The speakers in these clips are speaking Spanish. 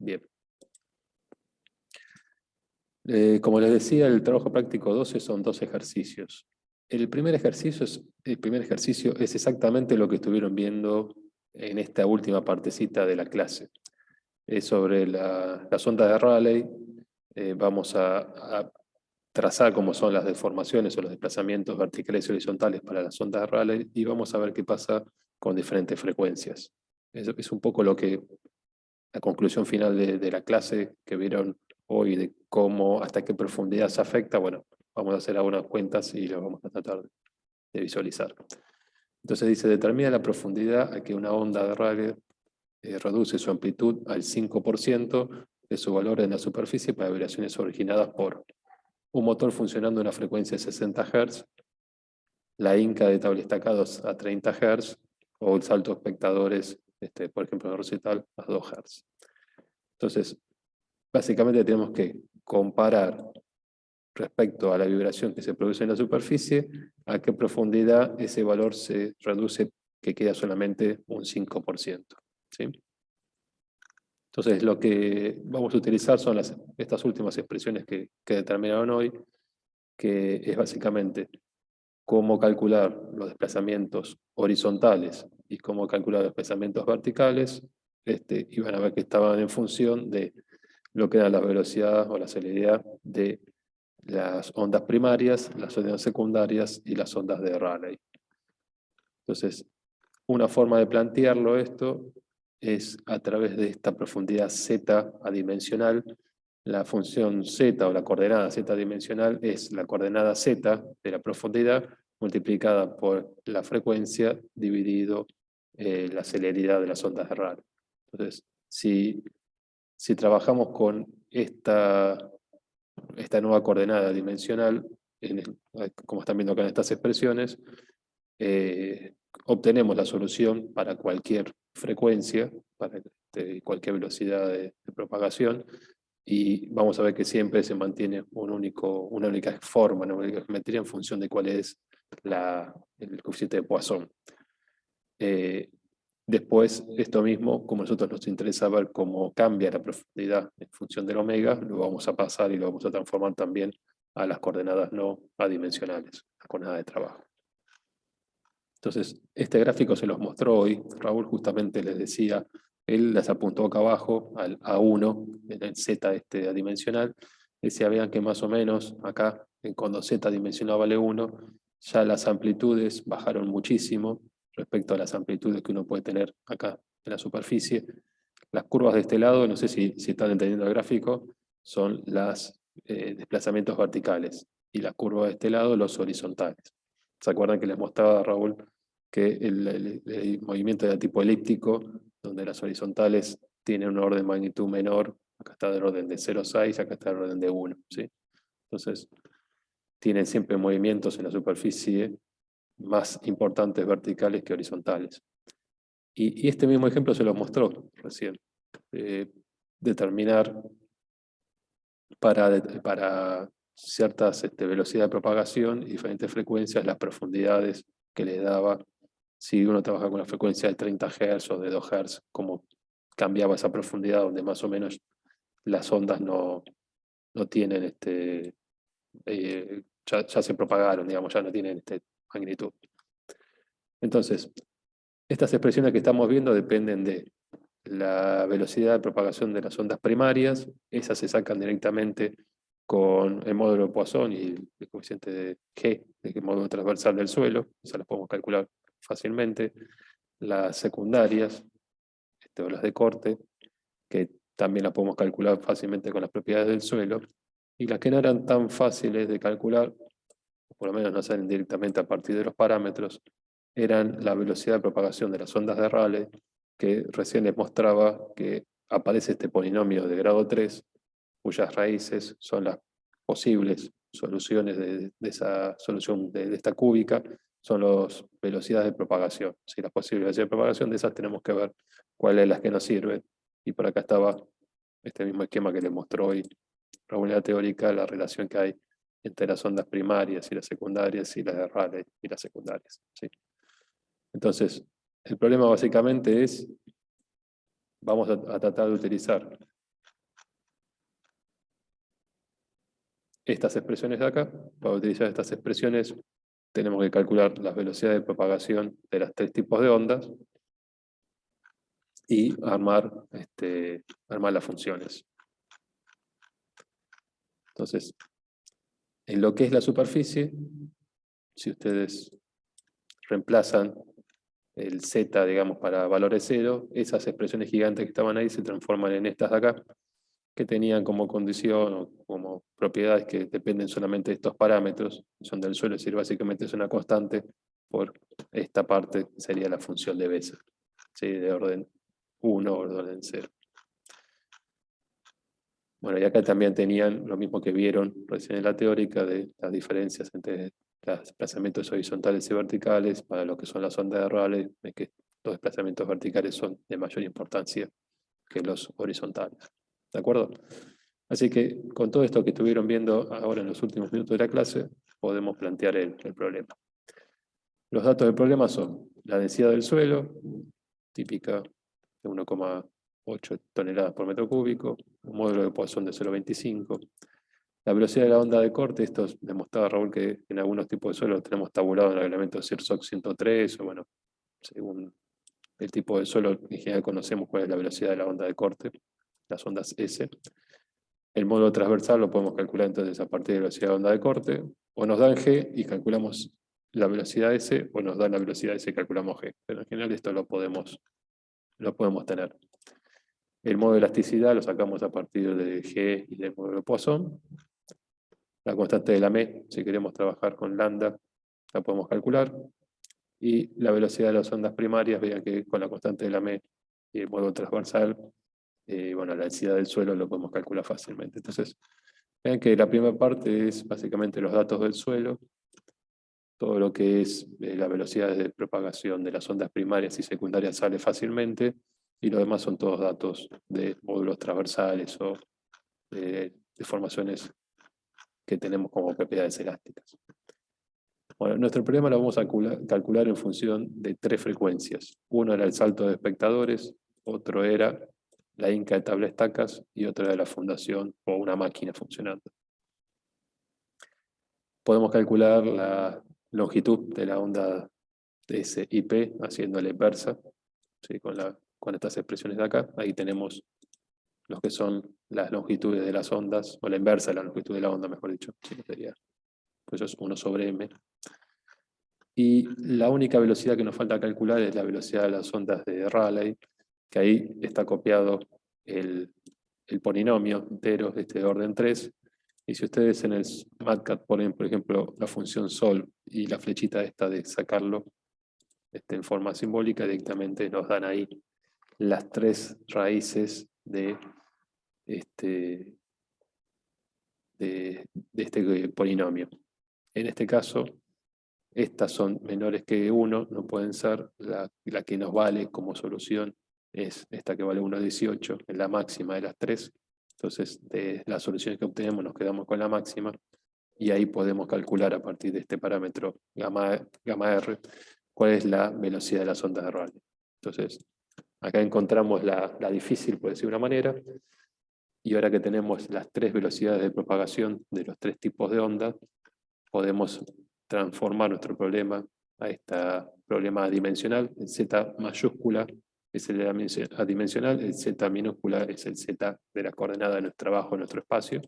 Bien. Como les decía, el trabajo práctico 12 son 2 ejercicios. El primer ejercicio es exactamente lo que estuvieron viendo en esta última partecita de la clase. Es sobre las ondas de Rayleigh. Vamos a trazar cómo son las deformaciones o los desplazamientos verticales y horizontales para las ondas de Rayleigh y vamos a ver qué pasa con diferentes frecuencias. Es un poco la conclusión final de la clase que vieron hoy, de cómo, hasta qué profundidad se afecta. Bueno, vamos a hacer algunas cuentas y lo vamos a tratar de visualizar. Entonces dice, determina la profundidad a que una onda de Rayleigh reduce su amplitud al 5% de su valor en la superficie para vibraciones originadas por un motor funcionando a una frecuencia de 60 Hz, la Inca de tablestacados a 30 Hz o el salto de espectadores, por ejemplo, en el recital a 2 Hz. Entonces, básicamente tenemos que comparar respecto a la vibración que se produce en la superficie, a qué profundidad ese valor se reduce, que queda solamente un 5%. ¿Sí? Entonces, lo que vamos a utilizar son estas últimas expresiones que determinaron hoy, que es básicamente cómo calcular los desplazamientos horizontales y cómo calcular los desplazamientos verticales, y van a ver que estaban en función de lo que era la velocidad o la celeridad de las ondas primarias, las ondas secundarias y las ondas de Rayleigh. Entonces, una forma de plantearlo esto es a través de esta profundidad z adimensional. La función z o la coordenada z adimensional es la coordenada z de la profundidad multiplicada por la frecuencia dividido la celeridad de las ondas de Rayleigh. Entonces, si trabajamos con esta nueva coordenada dimensional, como están viendo acá en estas expresiones, obtenemos la solución para cualquier frecuencia, para cualquier velocidad de propagación, y vamos a ver que siempre se mantiene una única forma, una única geometría en función de cuál es el coeficiente de Poisson. Después, esto mismo, como a nosotros nos interesa ver cómo cambia la profundidad en función del omega, lo vamos a pasar y lo vamos a transformar también a las coordenadas no adimensionales, las coordenadas de trabajo. Entonces, este gráfico se los mostró hoy. Raúl justamente les decía, él las apuntó acá abajo al A1, en el Z adimensional. Decía, vean que más o menos acá, cuando Z dimensional vale 1, ya las amplitudes bajaron muchísimo respecto a las amplitudes que uno puede tener acá en la superficie. Las curvas de este lado, no sé si están entendiendo el gráfico, son los desplazamientos verticales, y las curvas de este lado, los horizontales. ¿Se acuerdan que les mostraba, Raúl, que el movimiento de tipo elíptico, donde las horizontales tienen un orden de magnitud menor, acá está del orden de 0,6, acá está del orden de 1, ¿sí? Entonces, tienen siempre movimientos en la superficie más importantes verticales que horizontales. Y este mismo ejemplo se los mostró recién. Determinar para ciertas velocidades de propagación y diferentes frecuencias las profundidades que les daba. Si uno trabaja con una frecuencia de 30 Hz o de 2 Hz, cómo cambiaba esa profundidad, donde más o menos las ondas no tienen ya se propagaron, digamos, ya no tienen magnitud. Entonces, estas expresiones que estamos viendo dependen de la velocidad de propagación de las ondas primarias. Esas se sacan directamente con el módulo de Poisson y el coeficiente de G, el módulo transversal del suelo. Esas las podemos calcular fácilmente. Las secundarias, o las de corte, que también las podemos calcular fácilmente con las propiedades del suelo. Y las que no eran tan fáciles de calcular, o por lo menos no salen directamente a partir de los parámetros, eran la velocidad de propagación de las ondas de Rayleigh, que recién les mostraba que aparece este polinomio de grado 3, cuyas raíces son las posibles soluciones de esa solución de esta cúbica, son las velocidades de propagación. Si las posibles velocidades de propagación, de esas tenemos que ver cuáles son las que nos sirven. Y por acá estaba este mismo esquema que les mostró hoy Raúl en la teórica, la relación que hay entre las ondas primarias y las secundarias y las de Rayleigh y las secundarias. ¿Sí? Entonces, el problema básicamente es, vamos a tratar de utilizar estas expresiones de acá. Para utilizar estas expresiones tenemos que calcular las velocidades de propagación de los tres tipos de ondas y armar las funciones. Entonces, en lo que es la superficie, si ustedes reemplazan el z, digamos, para valores cero, esas expresiones gigantes que estaban ahí se transforman en estas de acá, que tenían como condición o como propiedades que dependen solamente de estos parámetros, son del suelo, es decir, básicamente es una constante por esta parte, sería la función de Bessel, ¿sí? De orden 1 o de orden 0. Bueno, y acá también tenían lo mismo que vieron recién en la teórica de las diferencias entre los desplazamientos horizontales y verticales para lo que son las ondas de Rayleigh, de que los desplazamientos verticales son de mayor importancia que los horizontales. ¿De acuerdo? Así que con todo esto que estuvieron viendo ahora en los últimos minutos de la clase, podemos plantear el problema. Los datos del problema son la densidad del suelo, típica de 1,8 toneladas por metro cúbico, un módulo de Poisson de 0,25. La velocidad de la onda de corte, esto demostraba Raúl que en algunos tipos de suelo tenemos tabulado en el reglamento CIRSOC 103, o bueno, según el tipo de suelo, en general conocemos cuál es la velocidad de la onda de corte, las ondas S. El módulo transversal lo podemos calcular entonces a partir de la velocidad de onda de corte, o nos dan G y calculamos la velocidad S, o nos dan la velocidad S y calculamos G. Pero en general esto lo podemos tener. El módulo de elasticidad lo sacamos a partir de G y del módulo de Poisson. La constante de la M, si queremos trabajar con lambda, la podemos calcular. Y la velocidad de las ondas primarias, vean que con la constante de la M y el módulo transversal, bueno, la densidad del suelo lo podemos calcular fácilmente. Entonces, vean que la primera parte es básicamente los datos del suelo, todo lo que es la velocidad de propagación de las ondas primarias y secundarias sale fácilmente, y lo demás son todos datos de módulos transversales o de deformaciones que tenemos como propiedades elásticas. Bueno, nuestro problema lo vamos a calcular en función de tres frecuencias. Uno era el salto de espectadores, otro era la inca de tabla estacas y otro era la fundación o una máquina funcionando. Podemos calcular la longitud de la onda SIP haciendo la inversa, ¿sí? Con estas expresiones de acá. Ahí tenemos los que son las longitudes de las ondas, o la inversa de la longitud de la onda, mejor dicho. Sí, sería, pues eso es 1 sobre m. Y la única velocidad que nos falta calcular es la velocidad de las ondas de Rayleigh, que ahí está copiado el polinomio entero de orden 3. Y si ustedes en el MATLAB ponen, por ejemplo, la función sol y la flechita esta de sacarlo en forma simbólica, directamente nos dan ahí las tres raíces de este polinomio. En este caso, estas son menores que 1, no pueden ser. La que nos vale como solución es esta que vale 1,18, es la máxima de las tres. Entonces, de las soluciones que obtenemos nos quedamos con la máxima, y ahí podemos calcular a partir de este parámetro gamma R cuál es la velocidad de las ondas de Rayleigh. Entonces, acá encontramos la difícil, por decir de una manera, y ahora que tenemos las tres velocidades de propagación de los tres tipos de onda, podemos transformar nuestro problema a este problema adimensional. El Z mayúscula es el adimensional, el Z minúscula es el Z de la coordenada de nuestro trabajo en nuestro espacio.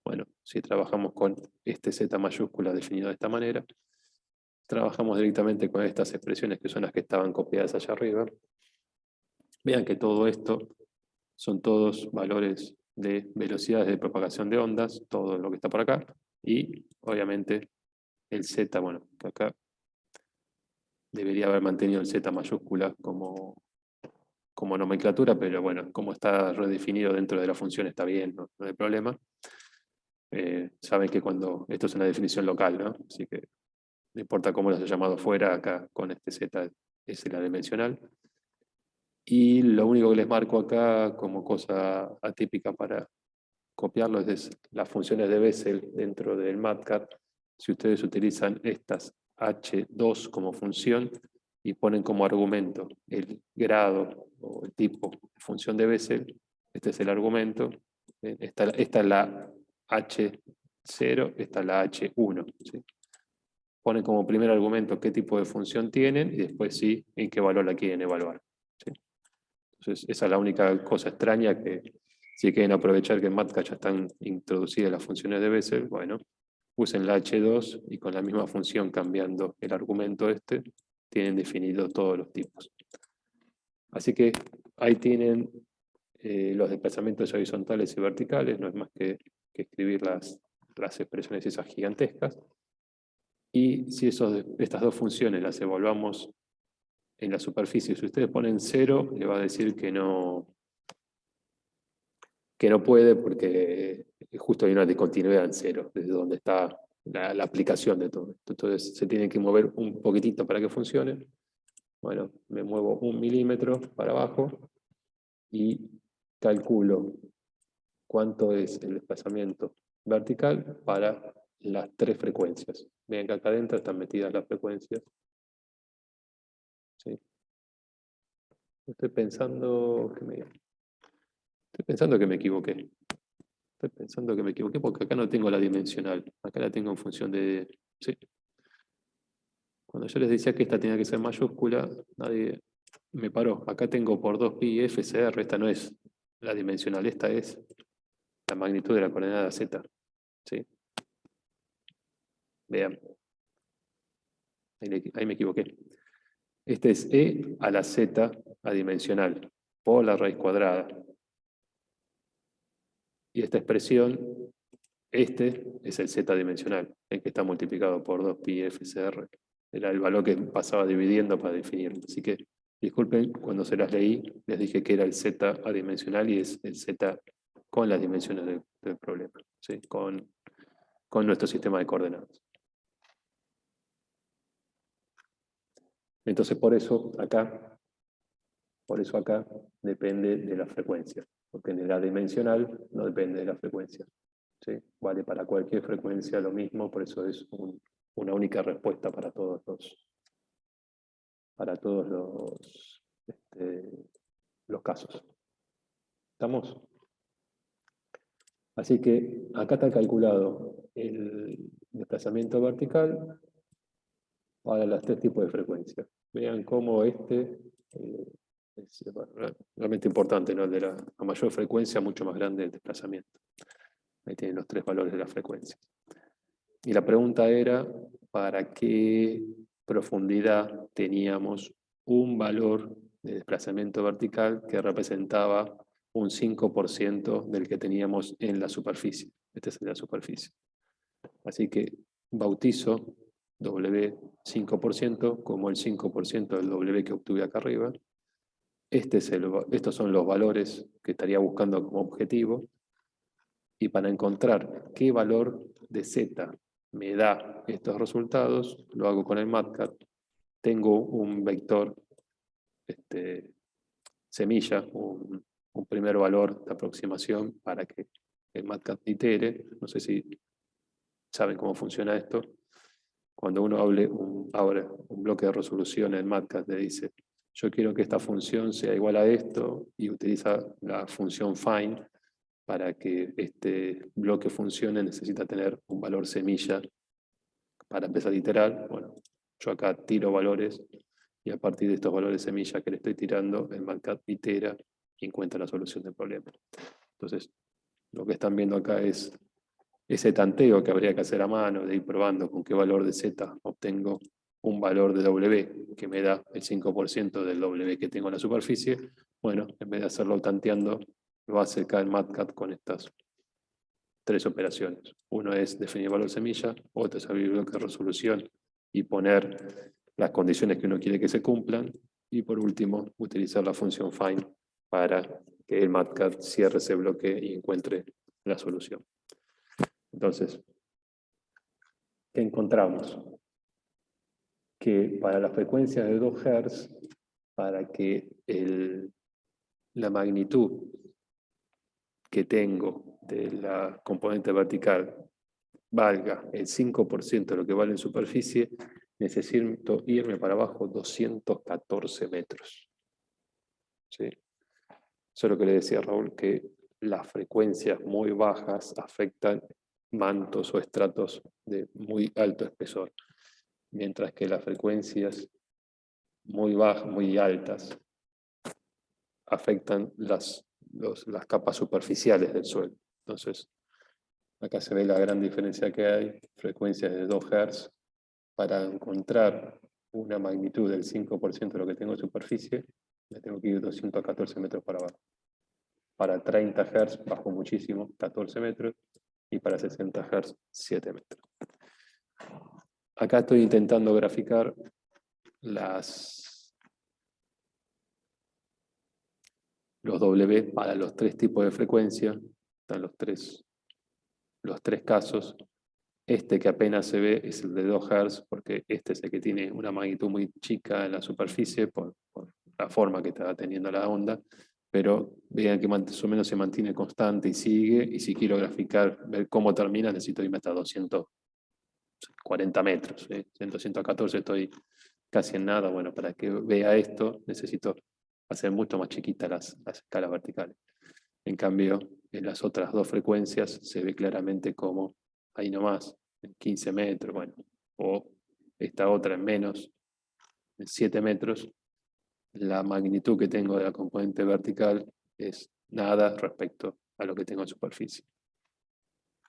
Bueno, si trabajamos con este Z mayúscula definido de esta manera, trabajamos directamente con estas expresiones que son las que estaban copiadas allá arriba. Vean que todo esto son todos valores de velocidades de propagación de ondas, todo lo que está por acá, y obviamente el Z, bueno, que acá debería haber mantenido el Z mayúscula como nomenclatura, pero bueno, como está redefinido dentro de la función está bien, no hay problema. Saben que cuando esto es una definición local, ¿no? Así que no importa cómo lo haya llamado fuera, acá con este Z es la dimensional. Y lo único que les marco acá como cosa atípica para copiarlo es las funciones de Bessel dentro del MATLAB. Si ustedes utilizan estas H2 como función y ponen como argumento el grado o el tipo de función de Bessel, este es el argumento, esta es la H 0, esta es la H1. ¿Sí? Pone como primer argumento qué tipo de función tienen y después sí, en qué valor la quieren evaluar. ¿Sí? Entonces, esa es la única cosa extraña que, si quieren aprovechar que en MATLAB ya están introducidas las funciones de Bessel, bueno, usen la H2 y con la misma función cambiando el argumento tienen definido todos los tipos. Así que ahí tienen los desplazamientos horizontales y verticales, no es más que escribir las expresiones esas gigantescas. Y si estas dos funciones las evaluamos en la superficie, si ustedes ponen 0, le va a decir que no puede porque justo hay una discontinuidad en 0, desde donde está la aplicación de todo esto. Entonces se tiene que mover un poquitito para que funcione. Bueno, me muevo 1 milímetro para abajo y calculo cuánto es el desplazamiento vertical para las 3 frecuencias. Vean que acá adentro están metidas las frecuencias. ¿Sí? Estoy pensando que me equivoqué. Estoy pensando que me equivoqué porque acá no tengo la dimensional. Acá la tengo en función de... Sí. Cuando yo les decía que esta tenía que ser mayúscula, nadie me paró. Acá tengo por 2pi FCR, esta no es la dimensional, esta es la magnitud de la coordenada Z. ¿Sí? Vean. Ahí me equivoqué. Este es E a la Z adimensional, por la raíz cuadrada. Y esta expresión, este es el Z dimensional, el que está multiplicado por 2pi FCR. Era el valor que pasaba dividiendo para definirlo. Así que, disculpen, cuando se las leí, les dije que era el Z adimensional y es el Z con las dimensiones del problema, ¿sí? Con nuestro sistema de coordenadas. Entonces, por eso acá depende de la frecuencia, porque en el adimensional no depende de la frecuencia. ¿Sí? Vale para cualquier frecuencia lo mismo, por eso es una única respuesta para todos los casos. ¿Estamos? Así que acá está calculado el desplazamiento vertical para los 3 tipos de frecuencias. Vean cómo es realmente importante, ¿no? El de la mayor frecuencia, mucho más grande el desplazamiento. Ahí tienen los 3 valores de la frecuencia. Y la pregunta era, ¿para qué profundidad teníamos un valor de desplazamiento vertical que representaba un 5% del que teníamos en la superficie? Esta es la superficie. Así que bautizo W 5% como el 5% del W que obtuve acá arriba. Estos son los valores que estaría buscando como objetivo. Y para encontrar qué valor de Z me da estos resultados, lo hago con el MATLAB. Tengo un vector semilla, un primer valor de aproximación para que el MATLAB itere. No sé si saben cómo funciona esto. Cuando uno abre un bloque de resolución en MATLAB, le dice, yo quiero que esta función sea igual a esto, y utiliza la función find. Para que este bloque funcione necesita tener un valor semilla para empezar a iterar. Bueno, yo acá tiro valores y a partir de estos valores semilla que le estoy tirando, el MATLAB itera y encuentra la solución del problema. Entonces, lo que están viendo acá es ese tanteo que habría que hacer a mano, de ir probando con qué valor de Z obtengo un valor de W que me da el 5% del W que tengo en la superficie. Bueno, en vez de hacerlo tanteando, lo hace acá en MATLAB con estas 3 operaciones. Uno es definir valor semilla, otro es abrir bloque de resolución y poner las condiciones que uno quiere que se cumplan, y por último, utilizar la función find para que el MATLAB cierre ese bloque y encuentre la solución. Entonces, ¿qué encontramos? Que para la frecuencia de 2 Hz, para que la magnitud que tengo de la componente vertical valga el 5% de lo que vale en superficie, necesito irme para abajo 214 metros. ¿Sí? Eso es lo que le decía Raúl, que las frecuencias muy bajas afectan mantos o estratos de muy alto espesor, mientras que las frecuencias muy bajas, muy altas, afectan las capas superficiales del suelo. Entonces, acá se ve la gran diferencia que hay, frecuencias de 2 Hz, para encontrar una magnitud del 5% de lo que tengo en superficie, me tengo que ir 214 metros para abajo. Para 30 Hz bajo muchísimo, 14 metros, y para 60 Hz, 7 metros. Acá estoy intentando graficar los W para los 3 tipos de frecuencia, están los tres casos. Este que apenas se ve es el de 2 Hz, porque este es el que tiene una magnitud muy chica en la superficie por la forma que está teniendo la onda, pero vean que más o menos se mantiene constante y sigue, y si quiero graficar, ver cómo termina, necesito irme hasta 240 metros. En 214 estoy casi en nada. Bueno, para que vea esto, necesito hacer mucho más chiquitas las escalas verticales. En cambio, en las otras 2 frecuencias se ve claramente como ahí nomás, en 15 metros, bueno, o esta otra en menos, en 7 metros, la magnitud que tengo de la componente vertical es nada respecto a lo que tengo en superficie.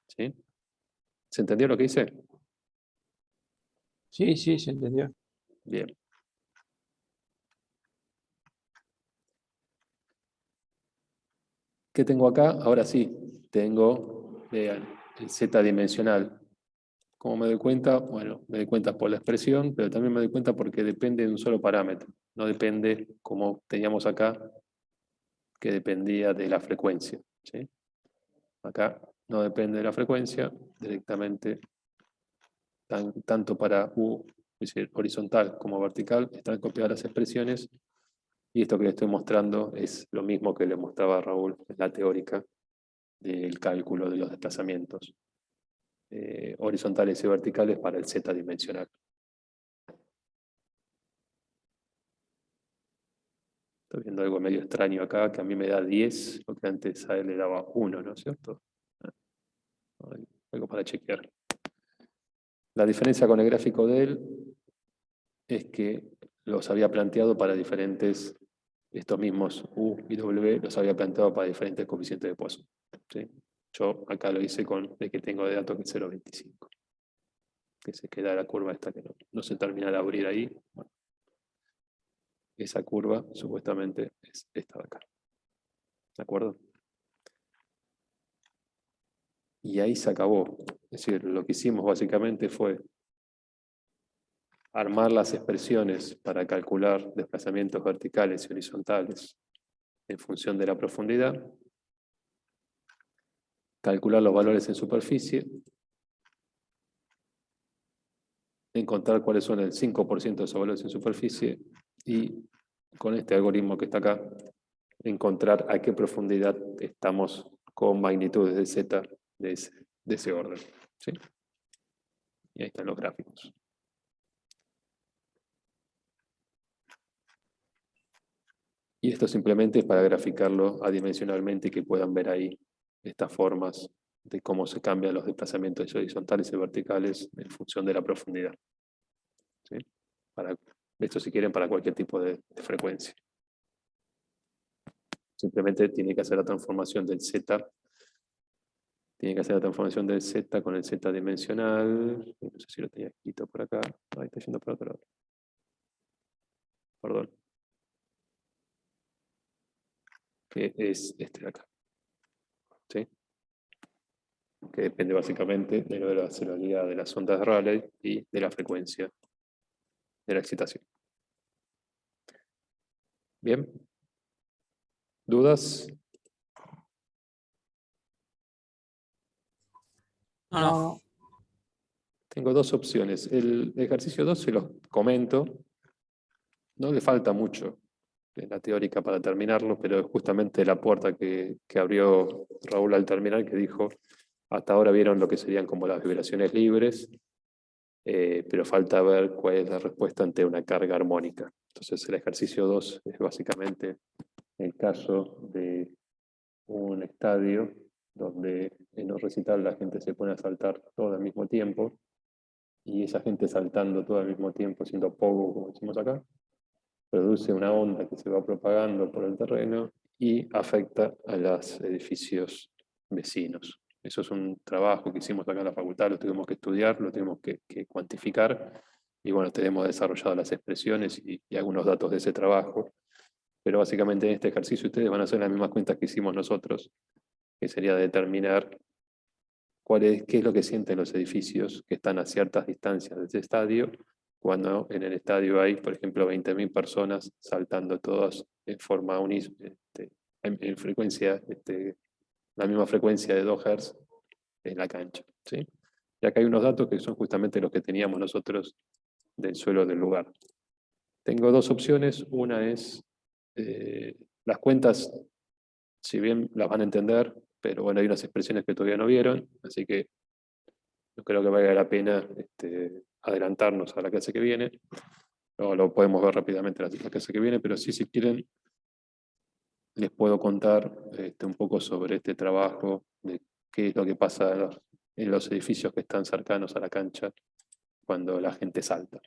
¿Sí? ¿Se entendió lo que hice? Sí, sí, se entendió. Bien. ¿Qué tengo acá? Ahora sí, tengo, vean, el Z dimensional. ¿Cómo me doy cuenta? Bueno, me doy cuenta por la expresión, pero también me doy cuenta porque depende de un solo parámetro. No depende, como teníamos acá, que dependía de la frecuencia. ¿Sí? Acá no depende de la frecuencia, directamente, tanto para U, es decir, horizontal como vertical, están copiadas las expresiones, y esto que le estoy mostrando es lo mismo que le mostraba a Raúl en la teórica del cálculo de los desplazamientos horizontales y verticales para el Z dimensional. Estoy viendo algo medio extraño acá, que a mí me da 10, lo que antes a él le daba 1, ¿no es cierto? Algo para chequear. La diferencia con el gráfico de él es que los había planteado para diferentes, estos mismos U y W, los había planteado para diferentes coeficientes de Poisson. ¿Sí? Yo acá lo hice con el que tengo de datos, que es 0,25. Que se queda la curva esta que no se termina de abrir ahí. Bueno, esa curva supuestamente es esta de acá. ¿De acuerdo? Y ahí se acabó. Es decir, lo que hicimos básicamente fue armar las expresiones para calcular desplazamientos verticales y horizontales en función de la profundidad, calcular los valores en superficie, encontrar cuáles son el 5% de esos valores en superficie, y con este algoritmo que está acá, encontrar a qué profundidad estamos con magnitudes de Z de ese orden. ¿Sí? Y ahí están los gráficos. Y esto simplemente es para graficarlo adimensionalmente y que puedan ver ahí estas formas de cómo se cambian los desplazamientos horizontales y verticales en función de la profundidad. ¿Sí? Esto, si quieren, para cualquier tipo de frecuencia. Simplemente tiene que hacer la transformación del Z. Tiene que hacer la transformación del Z con el Z dimensional. No sé si lo tenía escrito por acá. Ahí está yendo por otro lado. Perdón. Que es este de acá. ¿Sí? Que depende básicamente de lo de la celularidad de las ondas de Rayleigh y de la frecuencia de la excitación. Bien. ¿Dudas? No, Tengo 2 opciones. El ejercicio 2 se los comento. No le falta mucho en la teórica para terminarlo, pero es justamente la puerta que abrió Raúl al terminar, que dijo, hasta ahora vieron lo que serían como las vibraciones libres, pero falta ver cuál es la respuesta ante una carga armónica. Entonces el ejercicio 2 es básicamente el caso de un estadio donde en un recital la gente se pone a saltar todo al mismo tiempo, y esa gente saltando todo al mismo tiempo, haciendo pogo, como decimos acá, produce una onda que se va propagando por el terreno y afecta a los edificios vecinos. Eso es un trabajo que hicimos acá en la facultad, lo tuvimos que estudiar, lo tuvimos que cuantificar, y bueno, tenemos desarrollado las expresiones y algunos datos de ese trabajo. Pero básicamente en este ejercicio ustedes van a hacer las mismas cuentas que hicimos nosotros, que sería determinar qué es lo que sienten los edificios que están a ciertas distancias de ese estadio, cuando en el estadio hay, por ejemplo, 20.000 personas saltando todas en forma en frecuencia, la misma frecuencia de 2 Hz en la cancha. ¿Sí? Y acá hay unos datos que son justamente los que teníamos nosotros del suelo del lugar. Tengo dos opciones. Una es las cuentas, si bien las van a entender, pero bueno, hay unas expresiones que todavía no vieron, así que no creo que valga la pena adelantarnos a la clase que viene. No, lo podemos ver rápidamente en la clase que viene, pero sí, si quieren, les puedo contar un poco sobre este trabajo, de qué es lo que pasa en los edificios que están cercanos a la cancha cuando la gente salta.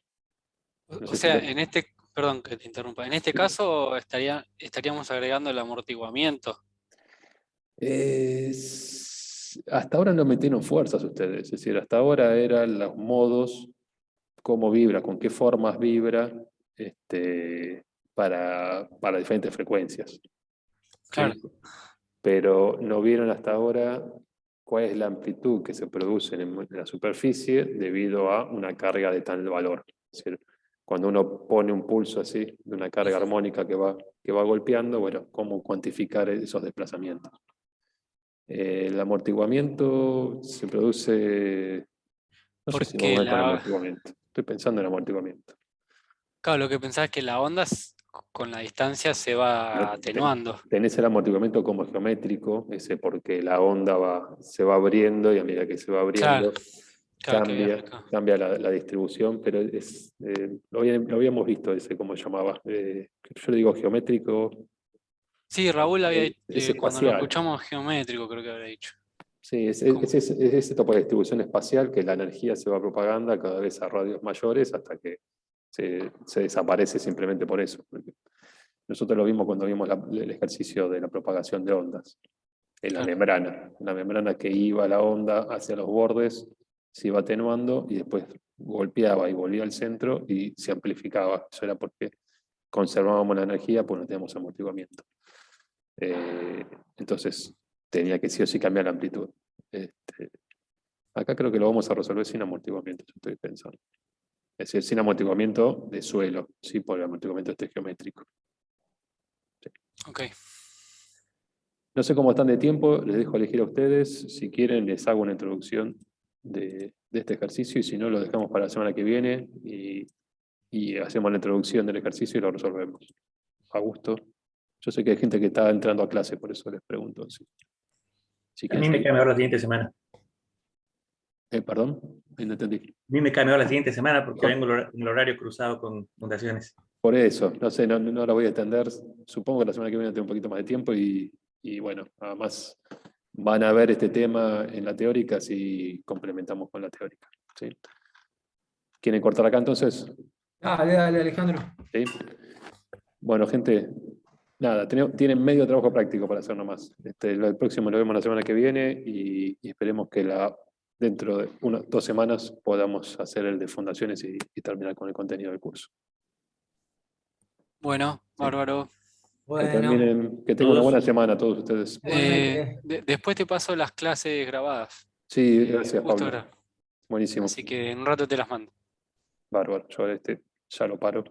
No O sé si sea, perdón que te interrumpa, en este caso estaríamos agregando el amortiguamiento. Hasta ahora no metieron fuerzas ustedes, es decir, hasta ahora eran los modos, cómo vibra, con qué formas vibra, para diferentes frecuencias. Claro. ¿Sí? Pero no vieron hasta ahora cuál es la amplitud que se produce en la superficie debido a una carga de tal valor. Es decir, cuando uno pone un pulso así, de una carga armónica que va golpeando, bueno, cómo cuantificar esos desplazamientos. El amortiguamiento se produce, no sé si Porque vamos a entrar en amortiguamiento, estoy pensando en amortiguamiento. claro, lo que pensaba es que la onda con la distancia se va atenuando. Tenés el amortiguamiento como geométrico, ese porque la onda se va abriendo y a medida que se va Claro, abriendo claro que había explicado. cambia la distribución, pero lo habíamos visto ese, ¿cómo se llamaba? Yo le digo geométrico, Sí, Raúl es cuando lo espacial. escuchamos geométrico, creo que habría dicho. Sí, Como- es ese tipo de distribución espacial que la energía se va propagando cada vez a radios mayores hasta que se desaparece simplemente por eso. Nosotros lo vimos cuando vimos el ejercicio de la propagación de ondas en claro. la membrana que iba la onda hacia los bordes, se iba atenuando y después golpeaba y volvía al centro y se amplificaba. Eso era porque conservábamos la energía, pues no teníamos amortiguamiento. Entonces tenía que sí o sí cambiar la amplitud. Acá creo que lo vamos a resolver sin amortiguamiento, yo estoy pensando. Es decir, sin amortiguamiento de suelo, sí, por el amortiguamiento geométrico. Sí. Ok. No sé cómo están de tiempo, les dejo elegir a ustedes. Si quieren, les hago una introducción de este ejercicio y si no, lo dejamos para la semana que viene y hacemos la introducción del ejercicio y lo resolvemos. A gusto. Yo sé que hay gente que está entrando a clase, por eso les pregunto. Si A quieren mí me seguir. cae mejor la siguiente semana. Perdón, no entendí. A mí me cae mejor la siguiente semana porque Mejor. vengo en el horario cruzado con fundaciones. Por eso, no sé, no la voy a extender. Supongo que la semana que viene tengo un poquito más de tiempo y bueno, además van a ver este tema en la teórica si complementamos con la teórica. ¿Sí? ¿Quieren cortar acá entonces? Dale, dale, Alejandro. ¿Sí? Bueno, gente, nada, tienen medio trabajo práctico para hacer nomás. El próximo lo vemos la semana que viene y esperemos que dentro de 2 semanas podamos hacer el de fundaciones y terminar con el contenido del curso. Bueno, ¿Sí? bárbaro. Bueno, Que tengan una buena Todos. semana a todos ustedes. igualmente. Después te paso las clases grabadas. Sí, gracias, Justo Pablo. ahora. Buenísimo. Así que en un rato te las mando. Bárbaro. Yo ya lo paro.